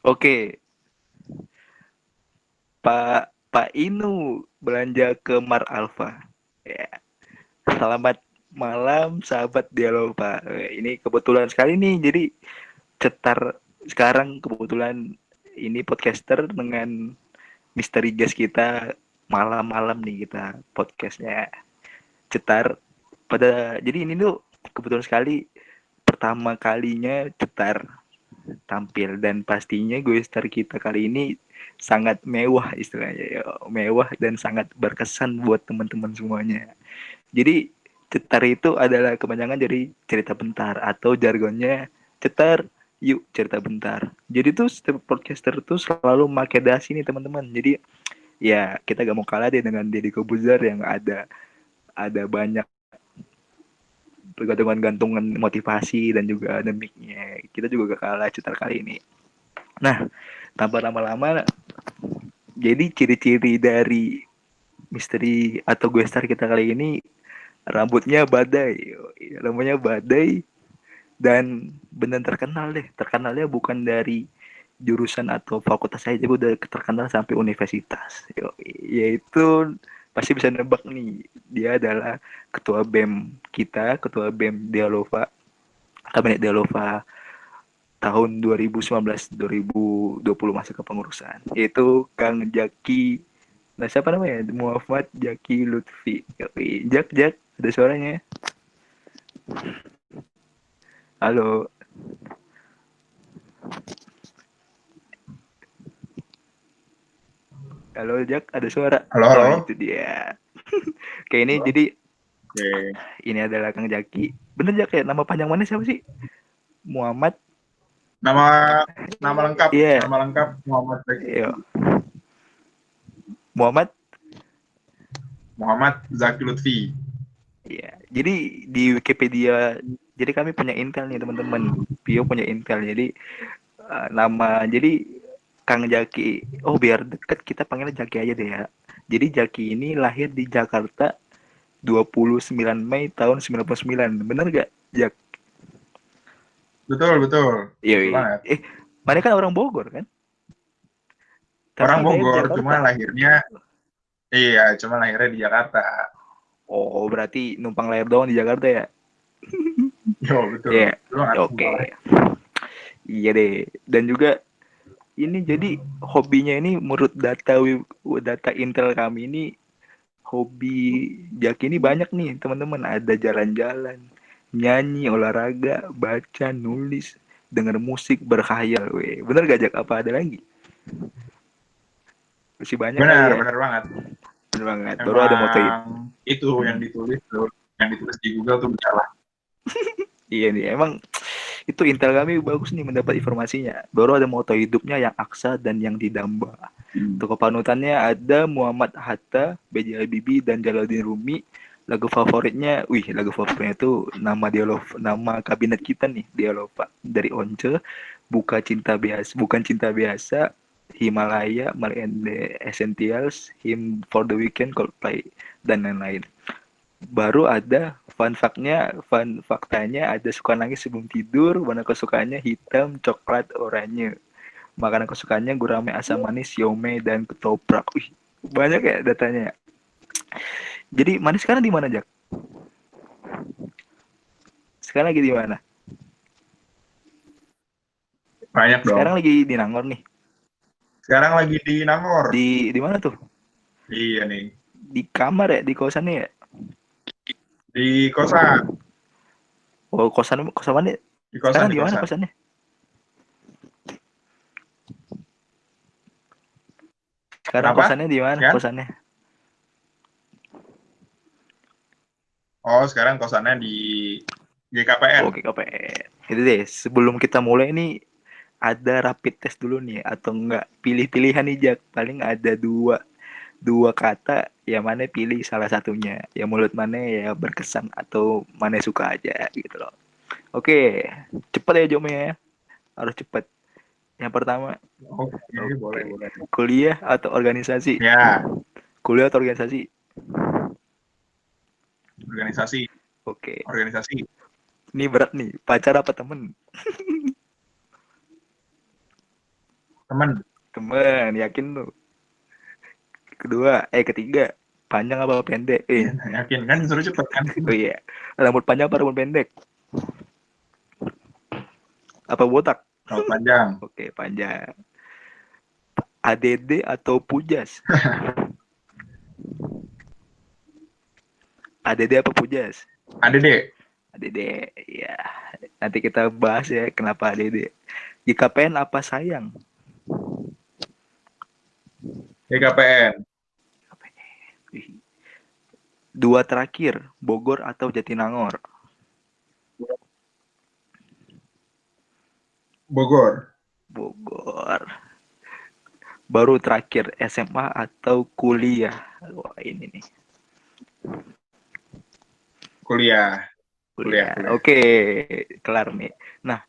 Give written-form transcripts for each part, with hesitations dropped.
Oke, Pak Inu belanja ke Mar Alfa. Ya, selamat malam sahabat Dialova. Ini kebetulan sekali nih, jadi cetar sekarang kebetulan ini podcaster dengan misteri guest kita malam-malam nih kita podcastnya cetar jadi ini tuh kebetulan sekali pertama kalinya cetar tampil dan pastinya gue star kita kali ini sangat mewah istilahnya ya, mewah dan sangat berkesan buat teman-teman semuanya. Jadi cetar itu adalah kepanjangan dari cerita bentar atau jargonnya cetar yuk cerita bentar. Jadi tuh setiap podcaster tuh selalu make dasi nih teman-teman. Jadi ya kita gak mau kalah deh dengan Deddy Kobuzer yang ada banyak gantungan motivasi dan juga ada mic-nya. Kita juga gak kalah cetar kali ini. Nah, tanpa lama-lama, jadi ciri-ciri dari misteri atau gue star kita kali ini rambutnya badai, rambutnya badai dan benar terkenal deh. Terkenalnya bukan dari jurusan atau fakultas saja, gue udah terkenal sampai universitas. Yaitu pasti bisa nebak nih, dia adalah ketua BEM kita, ketua BEM Dialova, Kabinet Dialova tahun 2019-2020 masa kepengurusan, yaitu Kang Jaki. Nah, siapa namanya? Muhammad Jaki Lutfi. Jak, ada suaranya. Halo. Halo, Jak, ada suara. Halo, Oh, halo. itu dia. Oke, ini Halo. jadi Oke. ini adalah Kang Jaki. Bener, Jak, ya? Nama panjang mana siapa sih? Muhammad. Nama nama lengkap, Iya. nama lengkap Muhammad Zaki. Iya. Muhammad. Muhammad Zaki Lutfi. Iya. Jadi di Wikipedia, jadi kami punya intel nih teman-teman. Pio punya intel. Jadi jadi Kang Jaki. Oh, biar deket kita panggilnya Jaki aja deh ya. Jadi Jaki ini lahir di Jakarta 29 Mei tahun 99. Bener gak, Jak? Betul, betul. Iya, Betul iya. banget. Mana kan orang Bogor kan? Orang Tapi lahir di Bogor, cuma Jakarta. lahirnya di Jakarta. Oh, berarti numpang lahir doang di Jakarta ya? Yo, betul. Iya, Betul banget. yeah. Oke. Iya deh. Dan juga ini jadi hobinya ini menurut data intel kami ini, hobi Jaki ini banyak nih teman-teman. Ada jalan-jalan, nyanyi, olahraga, baca, nulis, denger musik, berkhayal. Weh, bener gak, Jak? Apa ada lagi? Masih banyak kali Benar, ya? benar banget. Bener banget. Baru ada moto itu. Emang itu yang ditulis di Google tuh salah. Iya nih, emang itu intel kami bagus nih mendapat informasinya. Baru ada moto hidupnya yang aksa dan yang didamba. Tokoh panutannya ada Muhammad Hatta, B.J. Habibie, dan Jalaluddin Rumi. Lagu favoritnya itu nama kabinet kita nih, Dialova. Dari Once, Bukan Cinta Biasa, Himalaya, My and the Essentials, Him for the Weekend, Coldplay, dan lain-lain. Baru ada fun faktanya ada suka nangis sebelum tidur, warna kesukaannya hitam, coklat, oranye. Makanan kesukaannya gurame, asam manis, siomay, dan ketoprak. Wih, banyak ya datanya. Jadi manis sekarang di mana, Jak? Sekarang lagi di mana? Banyak Sekarang dong. lagi di Nangor nih. Sekarang lagi di Nangor. Di mana tuh? Iya nih. Di kamar ya, di kosannya ya? Di kosan. Oh, kosan mana? Di kosan, Sekarang di di mana kosan. kosannya? Sekarang Kenapa? kosannya di mana Ya? kosannya? Oh, sekarang kosannya di GKPN. Oke, KPN. Itu deh, sebelum kita mulai nih ada rapid test dulu nih atau enggak pilih-pilihan nih, Jak. Paling ada dua dua kata, ya mana pilih salah satunya, ya mulut mana ya berkesan atau mana suka aja gitu loh. Oke, cepet ya Jome ya, harus cepet. Yang pertama, Oke, boleh, oke, boleh. kuliah atau organisasi? Ya, Kuliah atau organisasi? Organisasi. Oke. Organisasi. Ini berat nih. Pacar apa temen? Teman. Temen, yakin tuh. Ketiga. Panjang apa pendek? Ya, yakin kan disuruh cepet kan. Oh iya. Rambut panjang apa rambut pendek? Apa botak? Rambut panjang. Oke, panjang. ADD atau Pujas? ADD apa Pujas? ADD. ADD, ya. Nanti kita bahas ya kenapa ADD. JKPN apa sayang? DKPN. Dua terakhir, Bogor atau Jatinangor? Bogor. Bogor. Baru terakhir, SMA atau kuliah? Wah, ini nih. Kuliah. Kuliah. Oke, kelar nih. Nah,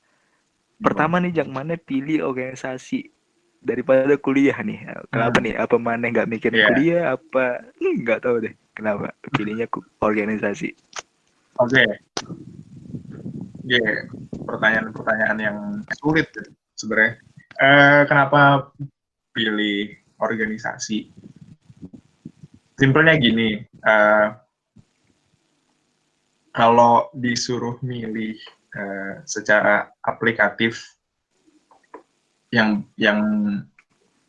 pertama nih, Jak, mana pilih organisasi daripada kuliah nih? Kenapa nih? Apa mana nggak mikirin kuliah? Apa nggak tahu deh. Kenapa pilihnya organisasi? Oke. Pertanyaan-pertanyaan yang sulit sebenarnya. Kenapa pilih organisasi? Simpelnya gini, kalau disuruh milih secara aplikatif yang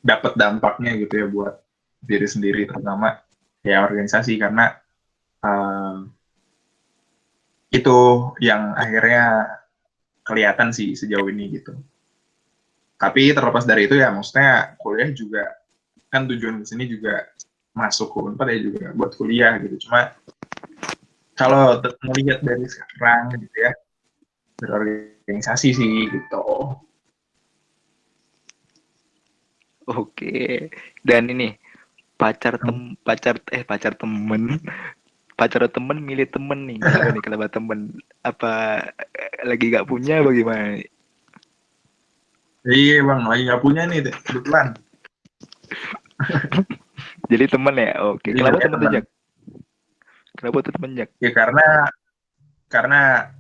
dapat dampaknya gitu ya buat diri sendiri, terutama ya organisasi, karena itu yang akhirnya kelihatan sih sejauh ini gitu. Tapi terlepas dari itu ya, maksudnya kuliah juga kan tujuan di sini juga masuk ke Unpad ya juga buat kuliah gitu. Cuma kalau melihat dari sekarang gitu ya, berorganisasi sih gitu. Oke. Dan ini pacar temen milih temen nih. Kenapa nih? Kenapa temen? Apa lagi gak punya bagaimana? Iya bang, lagi nggak punya nih kebetulan. Jadi temen ya? Oke. Jadi Kenapa temen tuh, teman. Jak? Kenapa tuh temen, Jak? Ya karena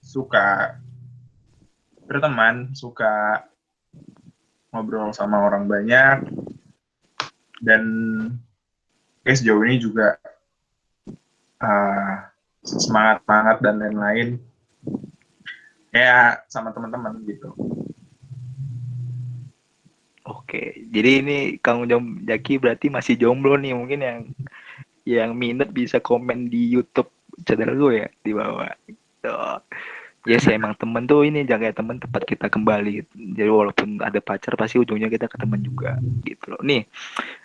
suka berteman, suka ngobrol sama orang banyak, dan sejauh ini juga semangat dan lain-lain ya sama teman-teman gitu. Oke, jadi ini Kang Jaki berarti masih jomblo nih, mungkin yang minat bisa komen di YouTube channel gue ya di bawah. Tuh. Ya sih, emang temen tuh ini jaga temen tempat kita kembali. Jadi walaupun ada pacar pasti ujungnya kita ke temen juga gitu loh. Nih,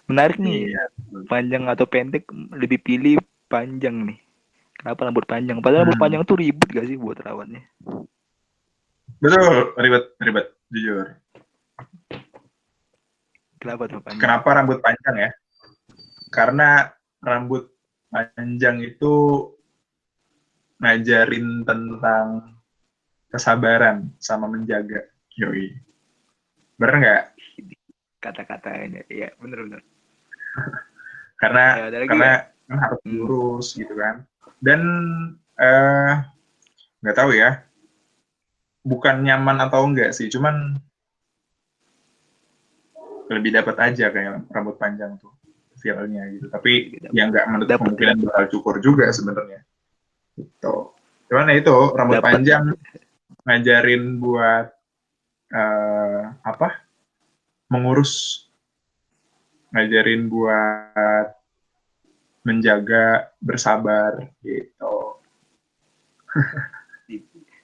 menarik nih. Iya. Panjang atau pendek, lebih pilih panjang nih. Kenapa rambut panjang? Padahal rambut panjang tuh ribet gak sih buat rawatnya? Betul, ribet jujur. Kenapa tuh panjang? Kenapa rambut panjang ya? Karena rambut panjang itu ngajarin tentang kesabaran sama menjaga. Yoi. Bener nggak? Kata-katanya, ya bener-bener. Karena ya? harus lurus gitu kan. Dan nggak tahu ya, bukan nyaman atau enggak sih, cuman lebih dapat aja kayak rambut panjang tuh feel-nya gitu. Tapi ya nggak menutup kemungkinan bakal cukur juga sebenarnya. Gitu. Cuman ya itu rambut panjang ngajarin buat mengurus, ngajarin buat menjaga, bersabar gitu.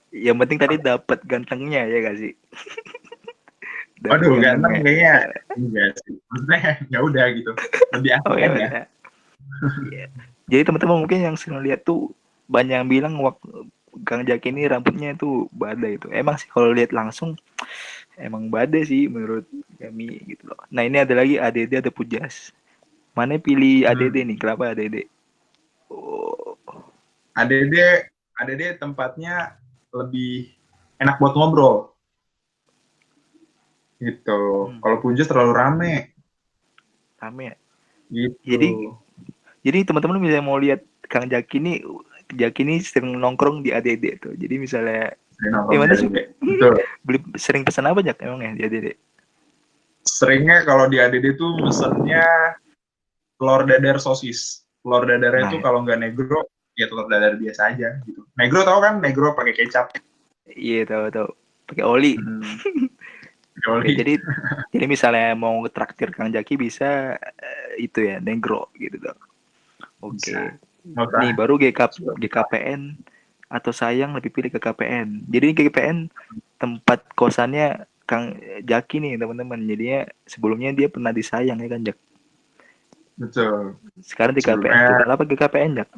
Yang penting tadi dapat gantengnya ya gak sih? Waduh, ganteng kayaknya enggak sih. Maksudnya ya udah gitu. Lebih asik aja. Yeah. Jadi teman-teman mungkin yang sering lihat tuh banyak yang bilang Kang Jaki ini rambutnya itu badai itu. Emang sih kalau lihat langsung emang badai sih menurut kami gitu loh. Nah, ini ada lagi ADD ada Pujas. Mana pilih ADD nih? Kenapa ADD? Oh. ADD tempatnya lebih enak buat ngobrol. Gitu. Kalau Pujas terlalu rame. Rame ya? Gitu. Jadi teman-teman bisa mau lihat Kang Jaki ini Jaki ini sering nongkrong di ADD tuh. Jadi misalnya Sering nongkrong gimana sih? di ADD. Betul. Sering pesan apa Jak emangnya di ADD? Seringnya kalau di ADD tuh mesennya telur dadar sosis. Telur dadarnya Nah, itu kalau nggak negro, ya telur dadar biasa aja gitu. Negro tau kan? Negro pakai kecap. iya tahu pakai oli. Hmm. Oke, Oli. jadi misalnya mau traktir Kang Jaki bisa itu ya negro gitu dong. Bisa. Oke. Nggak usah. Nih baru GKPN atau sayang lebih pilih ke KPN. Jadi GKPN tempat kosannya Kang Jaki nih teman-teman. Jadinya sebelumnya dia pernah disayang ya kan Jak. Betul. Sekarang di KPN tuh. Sebelumnya, Kenapa GKPN Jak?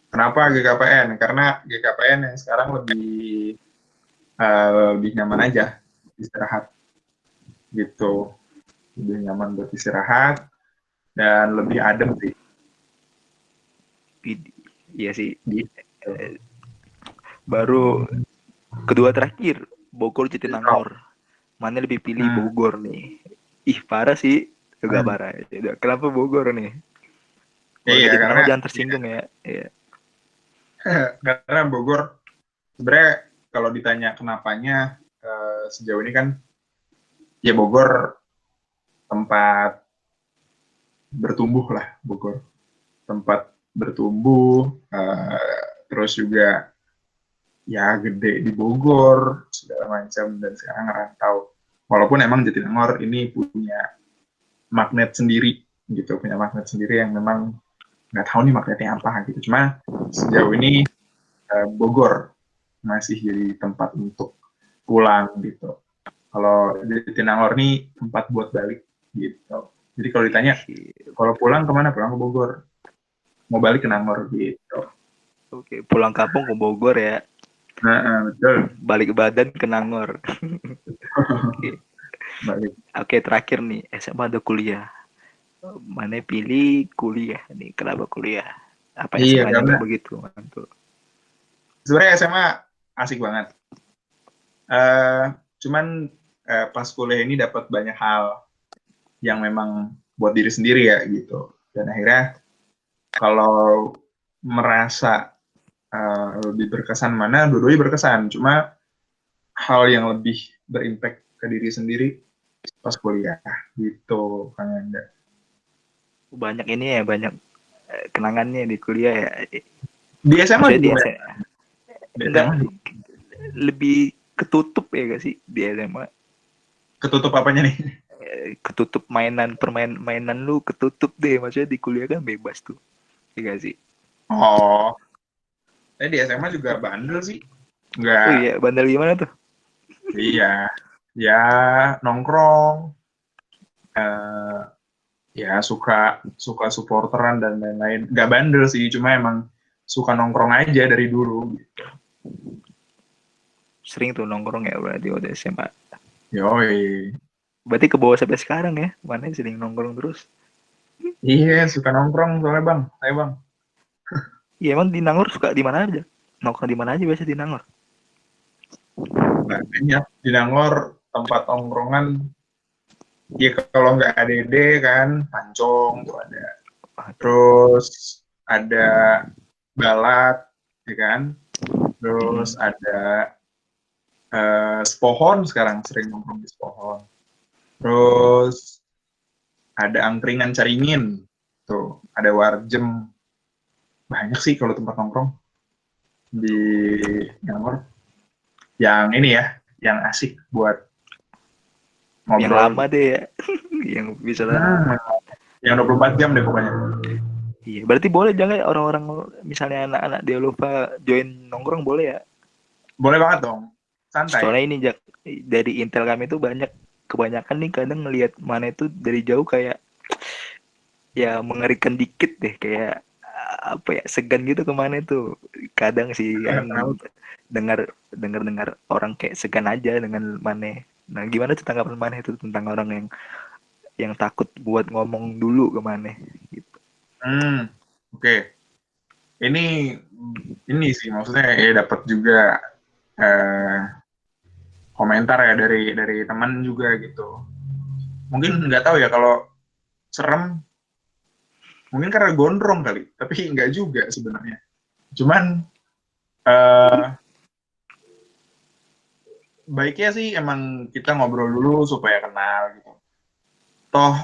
kenapa GKPN? Karena GKPN yang sekarang lebih nyaman aja istirahat gitu. Lebih nyaman buat istirahat dan lebih adem sih. Iya sih. Gitu. Baru kedua terakhir Bogor Oh. Jatinangor. Mana lebih pilih Hmm. Bogor nih? Ih parah sih. Agak Hmm. parah. Kenapa Bogor nih? Warga Iya, Jatinangor jangan tersinggung ya. Iya. karena Bogor sebenarnya kalau ditanya kenapanya sejauh ini kan ya Bogor tempat bertumbuh lah Bogor tempat bertumbuh terus juga ya gede di Bogor segala macam dan sekarang ngerantau walaupun emang Jatinangor ini punya magnet sendiri gitu punya magnet sendiri yang memang nggak tahu nih magnetnya apa gitu cuma sejauh ini Bogor masih jadi tempat untuk pulang gitu kalau Jatinangor nih tempat buat balik gitu jadi kalau ditanya kalau pulang kemana pulang ke Bogor mau balik ke Nangor gitu. Oke, pulang kampung ke Bogor ya. Betul. Balik badan ke Nangor. Oke. Balik. Oke, terakhir nih, SMA atau kuliah? Mana pilih kuliah nih? Kenapa kuliah? Apa Iya, SMA-nya karena nggak begitu? Mantul. sebenarnya SMA asik banget. Cuman pas kuliah ini dapat banyak hal yang memang buat diri sendiri ya gitu. Dan akhirnya kalau merasa lebih berkesan mana, dua-duanya berkesan. Cuma hal yang lebih berimpact ke diri sendiri pas kuliah gitu. Kayak Banyak ini ya, banyak kenangannya di kuliah ya. di SMA Maksudnya di juga banyak. SMA, Di enggak SMA juga. lebih ketutup ya gak sih di SMA? Ketutup apanya nih? Ketutup mainan lu ketutup deh. Maksudnya di kuliah kan bebas tuh. Ya gak sih? Oh, di SMA juga bandel sih. Oh Nggak, iya, bandel gimana tuh? iya. Ya, nongkrong. eh, ya, suka suka supporteran dan lain-lain. Nggak bandel sih, cuma emang suka nongkrong aja dari dulu. Gitu. Sering tuh nongkrong ya berarti waktu SMA. Yoi. Berarti ke bawah sampai sekarang ya? Mana sering nongkrong terus? Iya, suka nongkrong soalnya bang. Ayo bang. Iya emang di Nangor suka di mana aja? Nongkrong di mana aja biasa di Nangor? Banyak di Nangor tempat nongkrongan. Ya kalau nggak ADD kan, Pancong tuh ada. Aduh. Terus ada Balat, ya kan? Terus Mm-mm. ada Sepohon sekarang sering nongkrong di Sepohon. Terus ada angkringan Caringin, tuh ada Warjem, banyak sih kalau tempat nongkrong di Bangor. Yang ini ya, yang asik buat Yang ngobrol. lama deh ya. Yang bisa Hmm, yang 24 jam deh pokoknya. Iya, berarti boleh jangan orang-orang misalnya anak-anak di Elopa join nongkrong boleh ya? Boleh banget dong, santai. Soalnya ini Jak, dari intel kami tuh kebanyakan nih kadang ngelihat mana itu dari jauh kayak ya mengerikan dikit deh kayak apa ya segan gitu kemana itu kadang sih kan Kenapa tuh? dengar dengar orang kayak segan aja dengan Mane. Nah gimana tuh tanggapan Mane itu tentang orang yang takut buat ngomong dulu ke Mane gitu. Oke. Okay. Ini sih maksudnya ya dapat juga eh, komentar ya dari teman juga gitu. Mungkin nggak tahu ya kalau serem mungkin karena gondrong kali, tapi nggak juga sebenarnya. Cuman eh baiknya sih emang kita ngobrol dulu supaya kenal gitu. Toh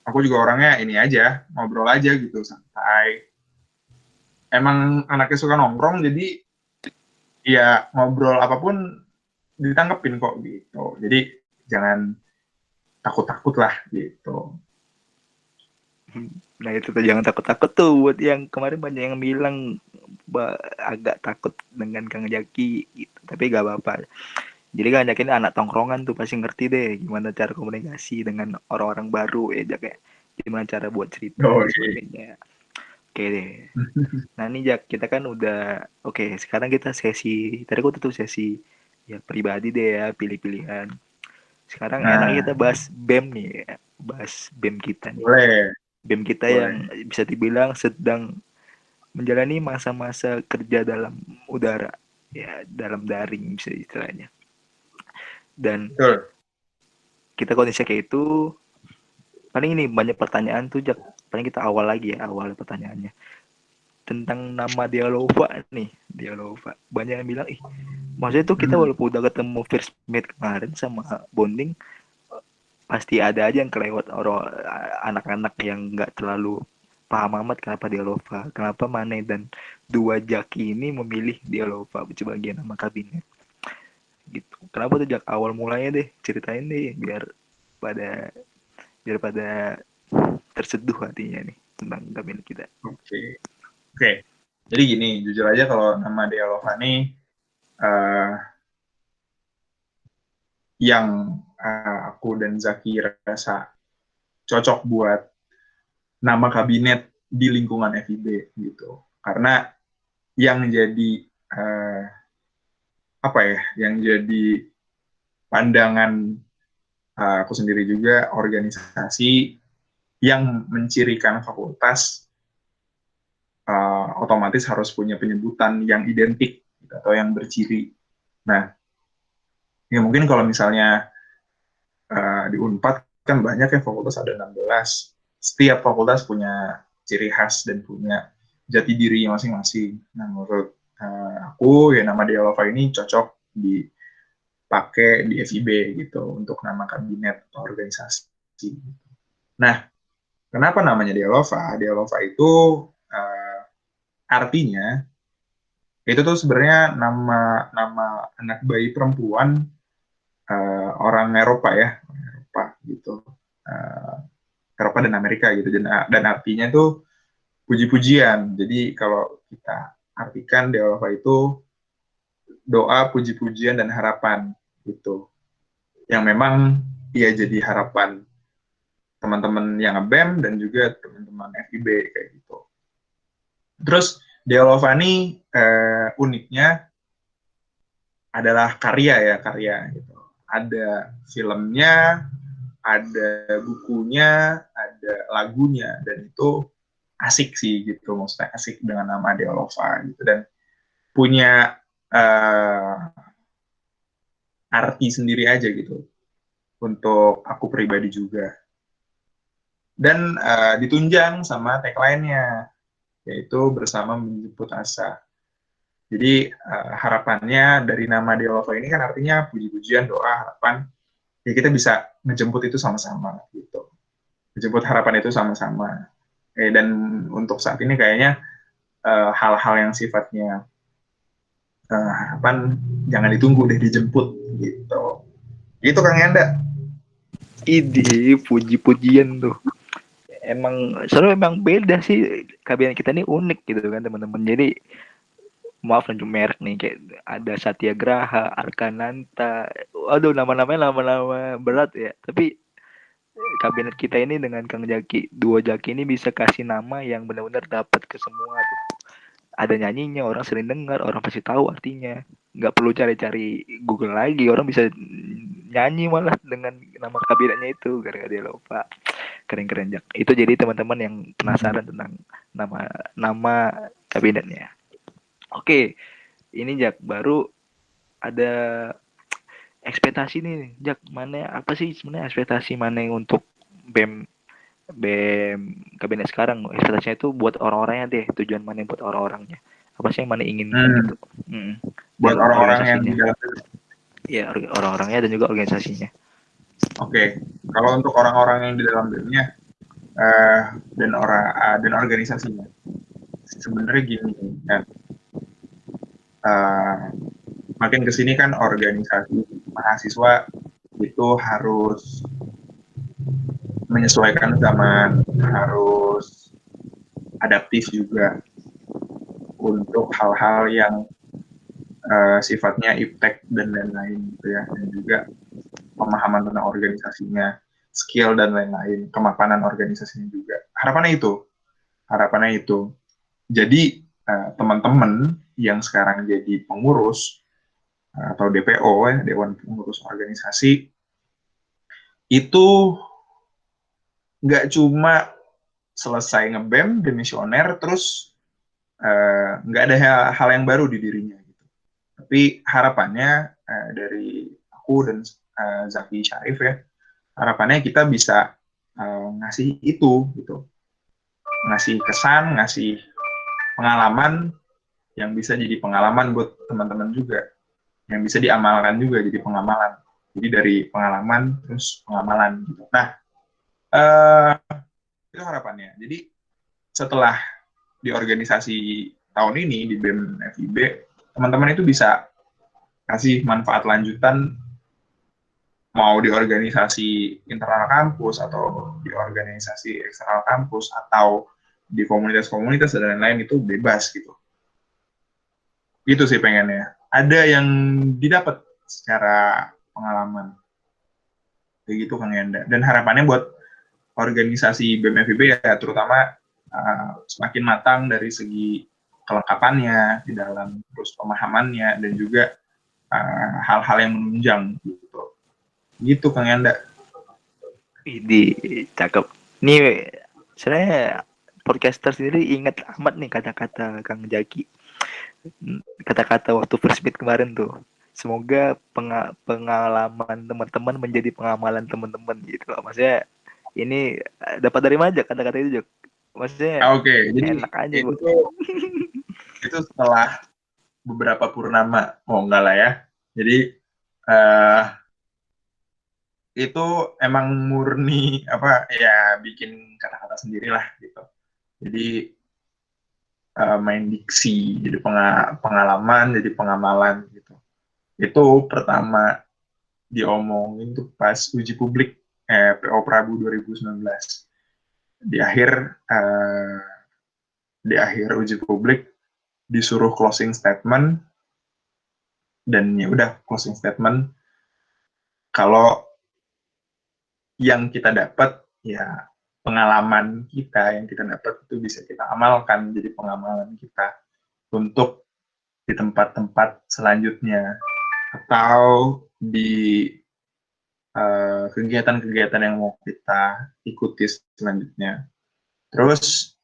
aku juga orangnya ini aja, ngobrol aja gitu, santai. Emang anaknya suka nongkrong, jadi ya ngobrol apapun ditanggepin kok gitu. Jadi jangan takut-takut lah gitu. Nah itu tuh jangan takut-takut tuh buat yang kemarin banyak yang bilang agak takut dengan Kang Jaki gitu. Tapi gak apa-apa. Jadi Kang Jaki ini anak tongkrongan tuh pasti ngerti deh gimana cara komunikasi dengan orang-orang baru ya Jak ya. Gimana cara buat cerita Oh dan iya. sebagainya. Oke deh. Nah nih Jak, kita kan udah oke, sekarang kita sesi tadi aku tuh sesi ya pribadi deh ya, pilih-pilihan. Sekarang enaknya Nah, kita bahas BEM nih ya. Bahas BEM kita nih. boleh, BEM kita boleh. yang bisa dibilang sedang menjalani masa-masa kerja dalam udara ya dalam daring bisa istilahnya dan Betul. kita kondisi kayak itu paling ini banyak pertanyaan tuh Jak paling kita awal lagi ya awal pertanyaannya tentang nama Dialova nih Dialova banyak yang bilang ih maksudnya tuh kita Hmm. walaupun udah ketemu first meet kemarin sama bonding pasti ada aja yang kelewat orang anak-anak yang nggak terlalu paham amat kenapa Dialova, kenapa Mane dan dua jaki ini memilih Dialova sebagai nama kabinet gitu. Kenapa tuh Jak awal mulanya deh ceritain deh pada biar pada terseduh hatinya nih tentang kabinet kita. Oke. Oke. Jadi gini, jujur aja kalau nama Dea Lovani eh, yang aku dan Zaki rasa cocok buat nama kabinet di lingkungan FIB gitu. Karena yang jadi eh, apa ya, yang jadi pandangan aku sendiri juga organisasi yang mencirikan fakultas otomatis harus punya penyebutan yang identik gitu, atau yang berciri. Nah, ya mungkin kalau misalnya di Unpad kan banyak ya fakultas ada 16. Setiap fakultas punya ciri khas dan punya jati diri masing-masing. Nah, menurut aku ya nama Dialova ini cocok dipakai di FIB gitu untuk nama kabinet atau organisasi. Nah, kenapa namanya Dialova? Dialova itu uh, artinya itu tuh sebenarnya nama nama anak bayi perempuan orang Eropa ya, Eropa gitu. Uh, Eropa dan Amerika gitu dan artinya tuh puji-pujian. Jadi kalau kita artikan Dewa itu doa, puji-pujian dan harapan gitu. Yang memang ia jadi harapan teman-teman yang ngebem dan juga teman-teman FIB kayak gitu. Terus Deolovani uniknya adalah karya ya karya gitu. Ada filmnya, ada bukunya, ada lagunya dan itu asik sih gitu maksudnya asik dengan nama Deolova gitu dan punya arti sendiri aja gitu untuk aku pribadi juga dan ditunjang sama tagline-nya yaitu bersama menjemput asa. Jadi harapannya dari nama Deolova ini kan artinya puji-pujian, doa, harapan. Ya kita bisa ngejemput itu sama-sama gitu. Ngejemput harapan itu sama-sama. Dan untuk saat ini kayaknya hal-hal yang sifatnya harapan jangan ditunggu deh dijemput gitu. Gitu Kang Yanda. Ide puji-pujian tuh. Emang soalnya emang beda sih kabinet kita ini unik gitu kan teman-teman. Jadi maaf lanjut merek nih kayak ada Satyagraha, Arkananta. Waduh nama-namanya nama-nama berat ya. Tapi kabinet kita ini dengan Kang Jaki, dua Jaki ini bisa kasih nama yang benar-benar dapat ke semua tuh. Ada nyanyinya, orang sering dengar, orang pasti tahu artinya. Nggak perlu cari-cari Google lagi, orang bisa nyanyi malah dengan nama kabinetnya itu gara-gara dia lupa. Keren-keren Jak. Itu jadi teman-teman yang penasaran tentang nama nama kabinetnya. Oke, ini Jak baru ada ekspektasi nih Jak mana apa sih sebenarnya ekspektasi mana untuk BEM BEM kabinet sekarang ekspektasinya itu buat orang-orangnya deh, tujuan mana buat orang-orangnya, apa sih yang mana inginkan Hmm, gitu. buat Dan orang-orang yang di organisasinya, dalam. ya orang-orangnya dan juga organisasinya. Oke, kalau untuk orang-orang yang di dalam BEM-nya dan organisasinya, sebenarnya gini kan, makin kesini kan organisasi mahasiswa itu harus menyesuaikan zaman, harus adaptif juga untuk hal-hal yang sifatnya iptek dan lain-lain gitu ya, dan juga pemahaman tentang organisasinya, skill dan lain-lain, kemapanan organisasinya juga. Harapannya itu. Jadi teman-teman yang sekarang jadi pengurus atau DPO ya, Dewan Pengurus Organisasi, itu nggak cuma selesai ngebem demisioner terus nggak ada hal yang baru di dirinya gitu. Tapi harapannya dari aku dan Zaki Syarif ya, harapannya kita bisa ngasih itu gitu, ngasih kesan, ngasih pengalaman yang bisa jadi pengalaman buat teman-teman juga, yang bisa diamalkan juga jadi pengamalan. Jadi dari pengalaman terus pengamalan gitu. Nah, eh, itu harapannya. Jadi setelah di organisasi tahun ini di BEM FIB, teman-teman itu bisa kasih manfaat lanjutan mau di organisasi internal kampus atau di organisasi eksternal kampus atau di komunitas-komunitas dan lain-lain, itu bebas gitu. Gitu sih pengennya. Ada yang didapat secara pengalaman. Kayak gitu Kang Yanda. Dan harapannya buat organisasi BEM FIB ya terutama semakin matang dari segi kelengkapannya di dalam, terus pemahamannya, dan juga hal-hal yang menunjang gitu. Gitu Kang Yanda. Di cakep. Nih sebenarnya podcaster sendiri ingat amat nih kata-kata Kang Jaki. Kata-kata waktu first meet kemarin tuh. Semoga pengalaman teman-teman menjadi pengamalan teman-teman gitu. Maksudnya ini dapat dari mana aja kata-kata itu, Jok? Maksudnya Oke, jadi enak aja, Bu. itu setelah beberapa purnama, enggak lah ya. Jadi uh, itu emang murni apa ya, bikin kata-kata sendiri lah gitu. Jadi main diksi, jadi pengalaman, jadi pengamalan gitu. Itu pertama diomongin tuh pas uji publik PO Prabu 2019. Di akhir uh, di akhir uji publik disuruh closing statement, dan ya udah closing statement kalau yang kita dapat ya pengalaman kita yang kita dapat itu bisa kita amalkan jadi pengamalan kita untuk di tempat-tempat selanjutnya atau di kegiatan-kegiatan yang mau kita ikuti selanjutnya. Terus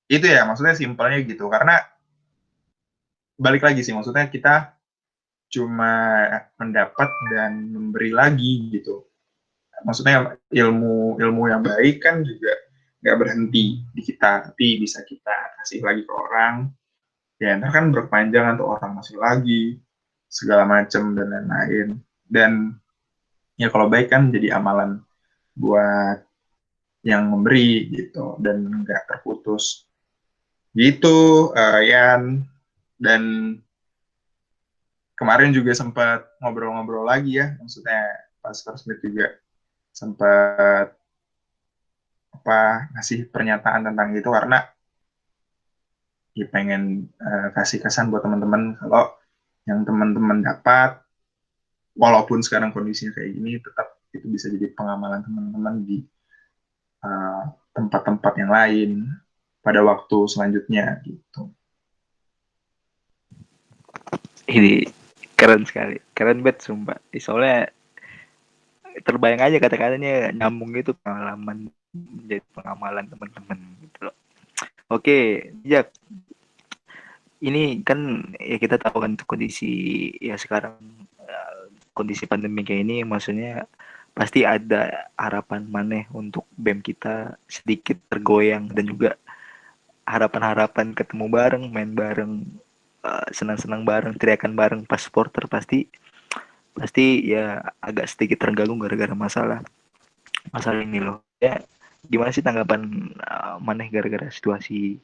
itu ya maksudnya simpelnya gitu, karena balik lagi sih maksudnya kita cuma mendapat dan memberi lagi gitu. Maksudnya ilmu yang baik kan juga nggak berhenti di kita, tapi bisa kita kasih lagi ke orang. Ya, ntar kan berkepanjangan tuh orang masih lagi segala macam dan lain-lain. Dan ya kalau baik kan jadi amalan buat yang memberi gitu dan nggak terputus. Gitu, Yan. Dan kemarin juga sempat ngobrol-ngobrol lagi ya, maksudnya pas first meet juga sempat apa ngasih pernyataan tentang itu, karena ya pengen kasih kesan buat teman-teman kalau yang teman-teman dapat, walaupun sekarang kondisinya kayak gini, tetap itu bisa jadi pengamalan teman-teman di tempat-tempat yang lain pada waktu selanjutnya gitu. Ini keren sekali, keren banget sumpah. Soalnya terbayang aja kata-katanya nyambung gitu, pengalaman menjadi pengamalan teman-teman gitu loh. Oke, Jak, ini kan ya kita tahu kan kondisi ya sekarang, kondisi pandemi kayak ini, maksudnya pasti ada harapan maneh untuk BEM kita sedikit tergoyang, dan juga harapan-harapan ketemu bareng, main bareng, senang-senang bareng, teriakan bareng pas supporter, pasti pasti ya agak sedikit terganggu gara-gara masalah masalah ini loh. Ya, gimana sih tanggapan maneh gara-gara situasi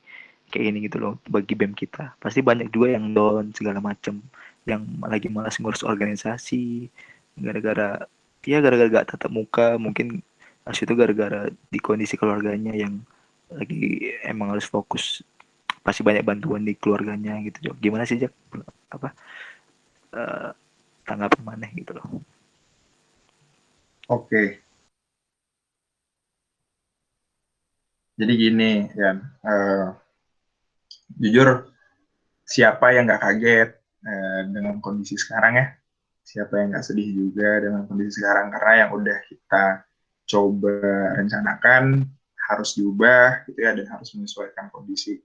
kayak ini gitu loh bagi BEM kita? Pasti banyak juga yang down segala macem, yang lagi malas ngurus organisasi gara-gara gara-gara gak tatap muka, mungkin pas itu gara-gara di kondisi keluarganya yang lagi emang harus fokus, pasti banyak bantuan di keluarganya gitu. Jo, gimana sih Jak, apa eh, tanggapan maneh gitu loh? Oke, jadi gini ya, jujur siapa yang nggak kaget dengan kondisi sekarang ya? Siapa yang nggak sedih juga dengan kondisi sekarang? Karena yang udah kita coba rencanakan harus diubah gitu ya, dan harus menyesuaikan kondisi.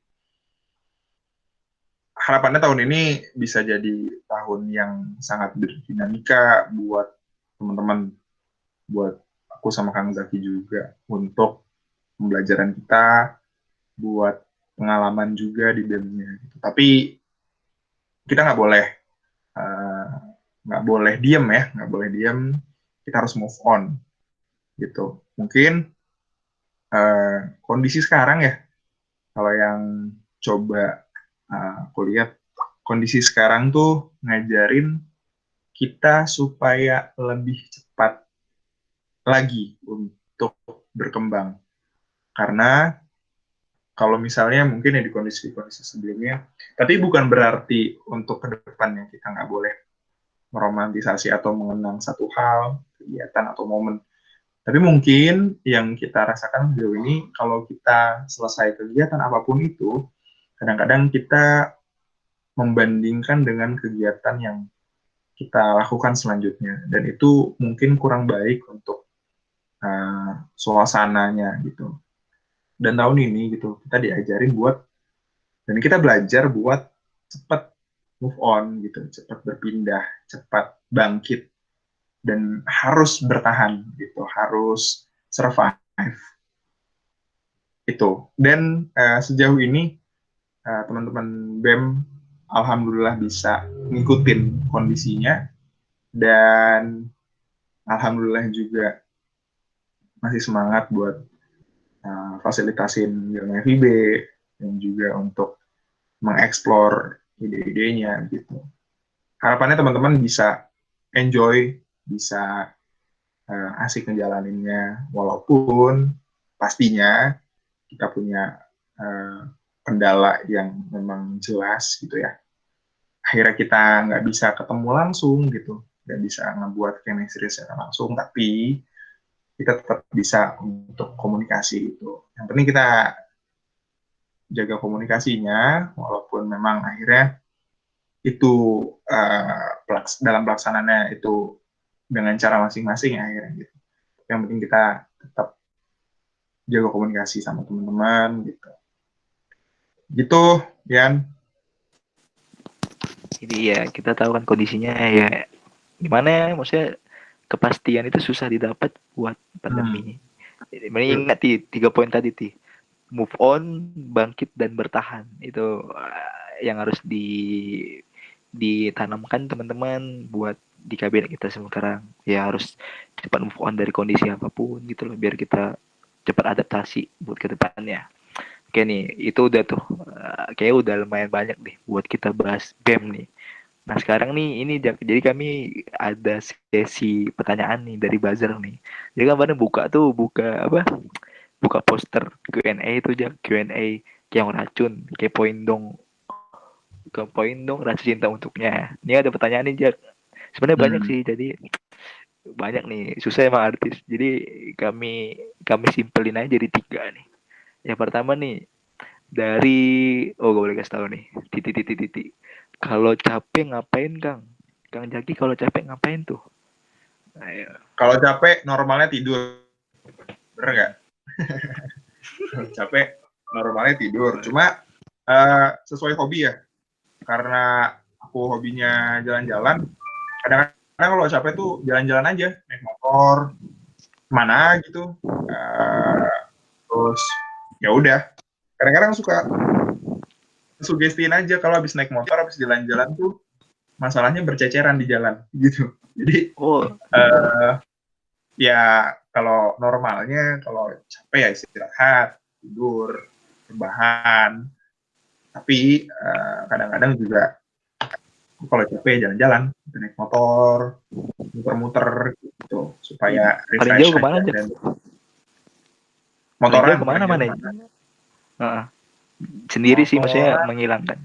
Harapannya tahun ini bisa jadi tahun yang sangat berdinamika buat teman-teman, buat aku sama Kang Zaki juga, untuk pembelajaran kita, buat pengalaman juga di BEM-nya. Gitu. Tapi kita uh, nggak boleh diem ya, nggak boleh diem. Kita harus move on gitu. Mungkin kondisi sekarang ya, kalau yang coba aku lihat, kondisi sekarang tuh ngajarin kita supaya lebih cepat lagi untuk berkembang. Karena kalau misalnya mungkin ya di kondisi-kondisi sebelumnya, tapi bukan berarti untuk ke depannya kita nggak boleh meromantisasi atau mengenang satu hal, kegiatan atau momen. Tapi mungkin yang kita rasakan sejauh ini, kalau kita selesai kegiatan apapun itu, kadang-kadang kita membandingkan dengan kegiatan yang kita lakukan selanjutnya. Dan itu mungkin kurang baik untuk suasananya gitu. Dan tahun ini gitu, kita diajarin buat, dan kita belajar buat cepat move on gitu, cepat berpindah, cepat bangkit, dan harus bertahan gitu, harus survive itu. Dan sejauh ini teman-teman BEM alhamdulillah bisa ngikutin kondisinya, dan alhamdulillah juga masih semangat buat fasilitasin Young FIB dan juga untuk mengeksplor ide-idenya gitu. Harapannya teman-teman bisa enjoy, bisa asik ngejalaninnya, walaupun pastinya kita punya kendala yang memang jelas gitu ya. Akhirnya kita nggak bisa ketemu langsung gitu, nggak bisa ngebuat chemistry secara langsung, tapi kita tetap bisa untuk komunikasi itu. Yang penting kita jaga komunikasinya, walaupun memang akhirnya itu dalam pelaksanaannya itu dengan cara masing-masing akhirnya gitu. Yang penting kita tetap jaga komunikasi sama teman-teman gitu. Gitu, Yan. Jadi ya kita tahu kan kondisinya ya gimana ya, maksudnya kepastian itu susah didapat buat pandemi. Jadi ingat 3 poin tadi move on, bangkit, dan bertahan. Itu yang harus ditanamkan teman-teman buat di kabinet kita sekarang. Ya harus cepat move on dari kondisi apapun gitu loh, biar kita cepat adaptasi buat ke depannya. Oke nih, itu udah tuh kayaknya udah lumayan banyak deh buat kita bahas BEM nih. Nah sekarang nih ini jadi kami ada sesi pertanyaan nih dari buzzer nih. Jadi kan buka apa? Buka poster Q&A itu aja, Q&A yang racun, kepoin dong rasa cinta untuknya. Ini ada pertanyaan nih Jak. Sebenarnya banyak sih, jadi banyak nih, susah emang artis. Jadi kami simpelin aja jadi 3 nih. Yang pertama nih dari gak boleh kasih tahu nih. Titik. Kalau capek ngapain Kang? Kang Jaki kalau capek ngapain tuh? Ayo. Kalau capek normalnya tidur, bener nggak? Capek normalnya tidur. Cuma sesuai hobi ya. Karena aku hobinya jalan-jalan. Kadang-kadang kalau capek tuh jalan-jalan aja, naik motor, mana gitu. Terus ya udah. Kadang-kadang suka sugestiin aja kalau habis naik motor, habis jalan-jalan tuh masalahnya berceceran di jalan gitu. Jadi Oh, ya kalau normalnya kalau capek ya istirahat, tidur, rebahan. Tapi kadang-kadang juga kalau capek ya jalan-jalan, naik motor, muter-muter gitu supaya paling jauh refresh kemana aja. aja? Dan Paling jauh paling kemana jauh mana? mana? Heeh. Sendiri sih maksudnya Motoran, menghilangkan.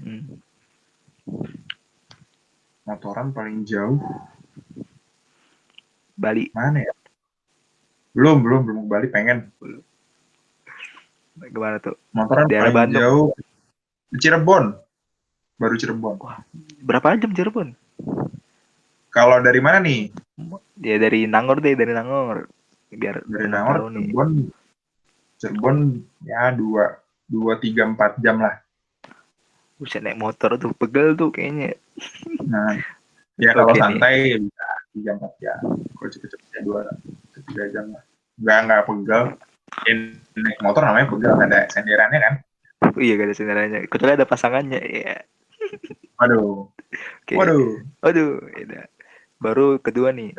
motoran paling jauh Bali. mana ya? Belum ke Bali, pengen. Gimana tuh? Motoran Daerah paling Bandung. jauh Cirebon, baru Cirebon. Wah, berapa jam Cirebon? Kalau dari mana nih? Ya dari Nangor deh, dari Nangor. Biar Dari pendengar Nangor tahu nih. Cirebon ya 2, 3, 4 jam lah. Bisa naik motor tuh, pegel tuh kayaknya. Nah, ya kalau Oke nih. santai ya bisa 3, 4 jam. Kalau cepet-cepet ya 2, 3 jam lah. Nggak pegel. Ya, naik motor namanya pegel, nggak ada senderannya kan. Oh, iya gak ada saudaranya. Kecuali ada pasangannya. Ya. Waduh, Oke. waduh. Aduh, ya. Baru kedua nih.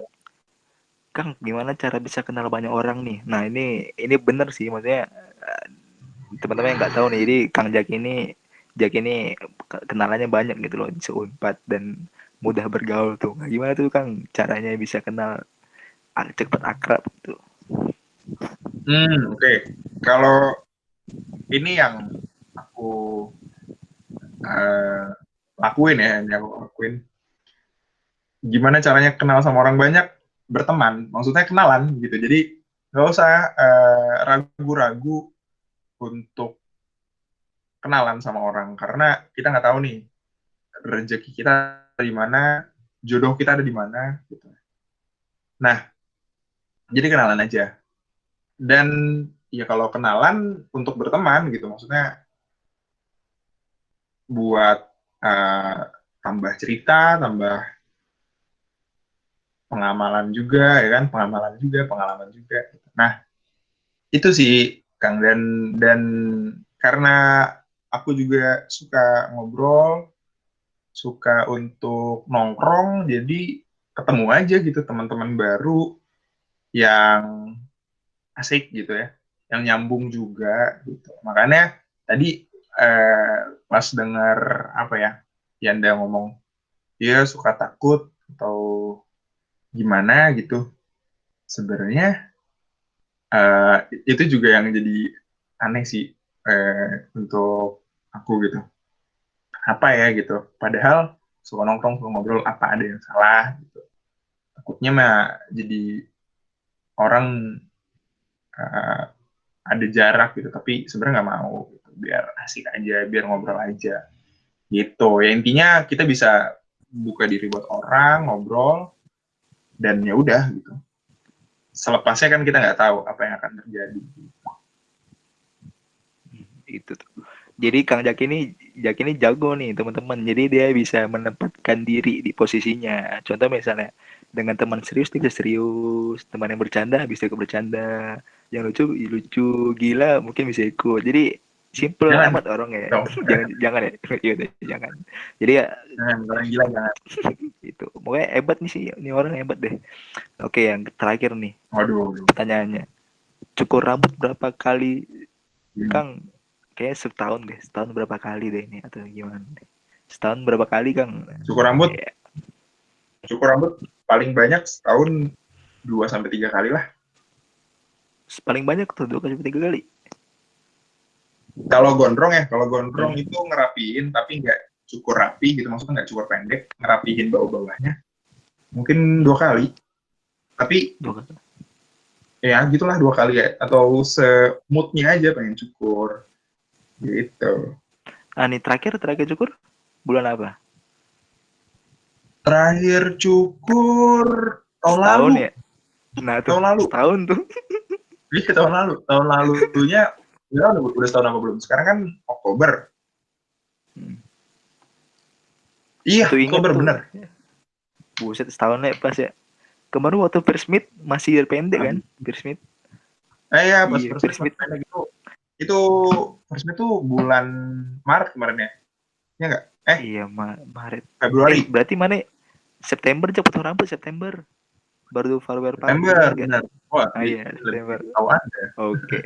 Kang, gimana cara bisa kenal banyak orang nih? Nah, ini bener sih, maksudnya teman-teman yang nggak tahu nih. Jadi Kang Jack ini kenalannya banyak gitu loh di Unpad dan mudah bergaul tuh. Nah, gimana tuh Kang caranya bisa kenal cepat akrab gitu? Oke. Kalau ini yang aku eh, lakuin ya, yang aku lakuin. Gimana caranya kenal sama orang banyak? Berteman, maksudnya kenalan gitu. Jadi nggak usah ragu-ragu untuk kenalan sama orang karena kita nggak tahu nih rezeki kita di mana, jodoh kita ada di mana gitu. Nah, jadi kenalan aja. Dan ya kalau kenalan untuk berteman gitu, maksudnya buat eh, tambah cerita, tambah pengamalan juga ya kan, pengalaman juga. Nah, itu sih Kang, dan karena aku juga suka ngobrol, suka untuk nongkrong, jadi ketemu aja gitu teman-teman baru yang asik gitu ya, yang nyambung juga gitu. Makanya tadi pas dengar apa ya, Yanda ngomong dia suka takut atau gimana gitu, sebenarnya eh, itu juga yang jadi aneh sih untuk aku gitu. Apa ya gitu. Padahal suka nongkrong, suka ngobrol, apa ada yang salah gitu. Takutnya mah jadi orang eh, ada jarak gitu, tapi sebenarnya nggak mau gitu. Biar asik aja, biar ngobrol aja gitu. Ya intinya kita bisa buka diri buat orang, ngobrol, dan ya udah gitu. Selepasnya kan kita nggak tahu apa yang akan terjadi. Itu tuh. Jadi Jack ini jago nih teman-teman. Jadi dia bisa menempatkan diri di posisinya. Contoh misalnya dengan teman serius dia bisa serius, teman yang bercanda bisa ikut bercanda, yang lucu lucu, gila mungkin bisa ikut. Jadi simple Jangan amat orangnya. dong, jangan jangan ya. Iya deh, jangan. Jadi ya jangan orang gila jangan. itu. Pokoknya hebat nih sih, ini orang hebat deh. Oke, yang terakhir nih Waduh. pertanyaannya. Cukur rambut berapa kali Hmm. Kang? Kayaknya setahun deh. Setahun berapa kali deh ini atau gimana? Setahun berapa kali Kang? Cukur rambut, Ya, cukur rambut paling banyak setahun 2 sampai 3 kali lah. paling banyak tuh 2 kali 3 kali. Kalau gondrong Hmm. itu ngerapiin tapi nggak cukur rapi gitu, maksudnya nggak cukur pendek, ngerapiin bawah-bawahnya. Mungkin 2 kali, tapi 2 kali. ya gitulah 2 kali ya, atau semutnya aja pengen cukur gitu. Ah, nih terakhir cukur bulan apa? Terakhir cukur tahun Setahun lalu, ya? Nah tuh, tahun lalu, setahun tuh. iya tahun lalunya ya udah setahun apa belum? Sekarang kan Oktober, Hmm. iya Itu inget Oktober tuh. bener. Buset setahun ya pas ya. Kemarin waktu First Meet masih pendek kan? First Meet. Iya, pas Iya, first First meet Meet. pendek itu first meet tuh bulan Maret kemarin ya? Ya nggak? Iya, Maret. Februari. Berarti mana September aja potong rambut September. Baru farewell party September, kan? benar. Wah, Ah iya, lebih September. tahu Anda. Oke.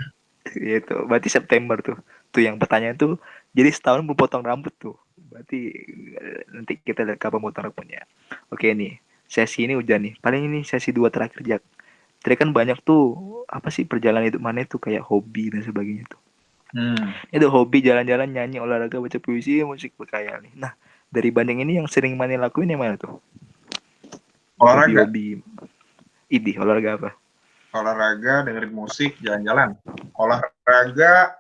Itu berarti September tuh. Tuh yang pertanyaan tuh jadi setahun belum potong rambut tuh. Berarti nanti kita lihat kapan potong rambutnya. Oke nih. Sesi ini udah nih. Paling ini sesi 2 terakhir Jak. Tadi kan banyak tuh apa sih perjalanan hidup mana tuh kayak hobi dan sebagainya tuh. Hmm. Itu hobi jalan-jalan, nyanyi, olahraga, baca puisi, musik, berkhayal nih. Nah, dari banding ini yang sering mana lakuin yang mana tuh? Olahraga. Hobi-hobi ini olahraga apa? Olahraga, dengerin musik, jalan-jalan. Olahraga,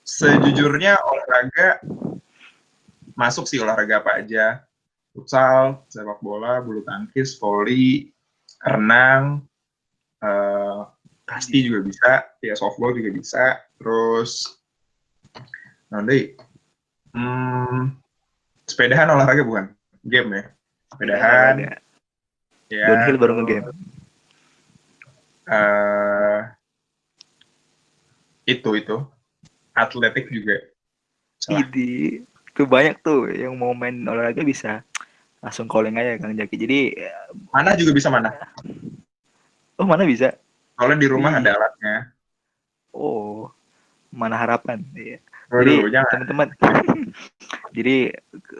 sejujurnya olahraga masuk sih olahraga apa aja. Futsal, sepak bola, bulu tangkis, voli, renang, kasti juga bisa, ya softball juga bisa. Terus, nanti, sepedahan olahraga bukan? Game ya. Udah Sepedahan, olahraga. ya, Downhill baru terus ngegame. itu atletik juga salah. Idi, tuh banyak tuh yang mau main olahraga bisa langsung calling aja Kang Jaki. Jadi, Mana juga bisa mana. oh mana bisa? Soalnya di rumah Wih, ada alatnya. oh mana harapan. Iya. Waduh, Jadi jangan. teman-teman, jadi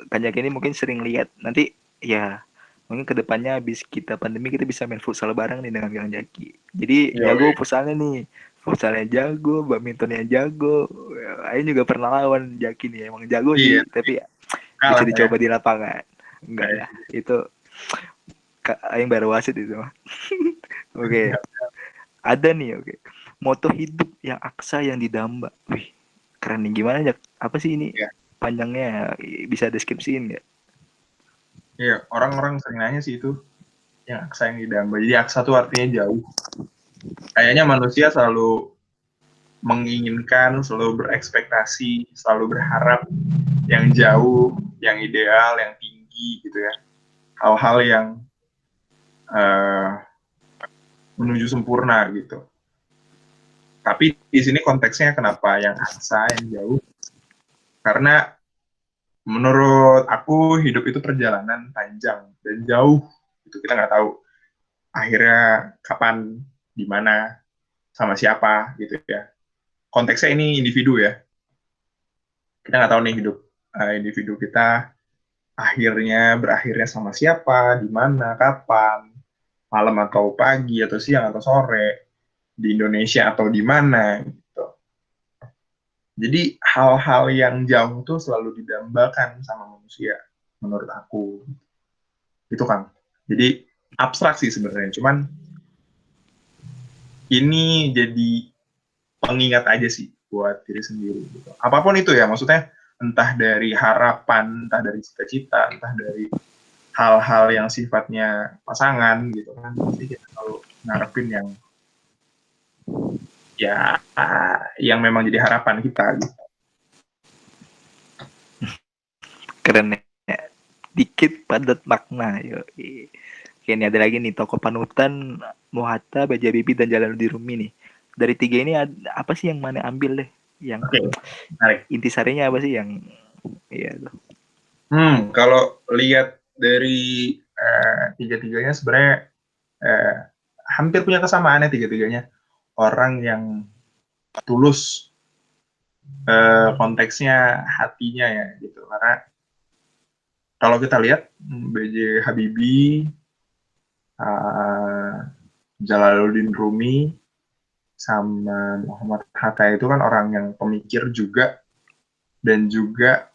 Kang Jaki ini mungkin sering lihat nanti ya mungkin kedepannya habis kita pandemi kita bisa main futsal bareng nih dengan Kang Jaki. Jadi Yoi. jago futsalnya nih, futsalnya jago, badmintonnya jago. Ayo juga pernah lawan Jaki nih, emang jago Iya, sih, tapi bisa kalah ya. dicoba di lapangan. Enggak lah, itu Aing baru wasit itu mah. Oke, ada nih oke. Moto hidup yang aksa yang didamba. Wih, keren nih. Gimana ya? Apa sih ini Iya, panjangnya? Bisa deskripsiin nggak? iya. Orang-orang sering nanya sih itu yang aksa yang didamba. Jadi aksa tuh artinya jauh. Kayaknya manusia selalu menginginkan, selalu berekspektasi, selalu berharap yang jauh, yang ideal, yang tinggi gitu ya. Hal-hal yang menuju sempurna gitu. Tapi di sini konteksnya kenapa yang aksa, yang jauh? Karena menurut aku hidup itu perjalanan panjang dan jauh. Itu kita nggak tahu akhirnya kapan, di mana, sama siapa gitu ya. Konteksnya ini individu ya. Kita nggak tahu nih hidup individu kita berakhirnya sama siapa, di mana, kapan, malam atau pagi atau siang atau sore, di Indonesia atau di mana gitu. Jadi hal-hal yang jauh tuh selalu didambakan sama manusia menurut aku. Itu kan. Jadi abstrak sih sebenarnya, cuman ini jadi pengingat aja sih buat diri sendiri gitu. Apapun itu ya, maksudnya entah dari harapan, entah dari cita-cita, entah dari hal-hal yang sifatnya pasangan gitu kan, pasti kita selalu ngarepin yang ya yang memang jadi harapan kita gitu. Keren ya. Dikit padat makna. Yo. Oke, ini ada lagi nih toko panutan Mohatta, Baja Bibi dan Jalaluddin Rumi nih. Dari tiga ini apa sih yang mana ambil deh? Yang Oke, menarik. intisarinya apa sih yang iya tuh. Kalau lihat dari tiga-tiganya sebenarnya hampir punya kesamaan ya tiga-tiganya. Orang yang tulus, konteksnya hatinya ya gitu. Karena kalau kita lihat B.J. Habibie, Jalaluddin Rumi, sama Muhammad Hatta itu kan orang yang pemikir juga dan juga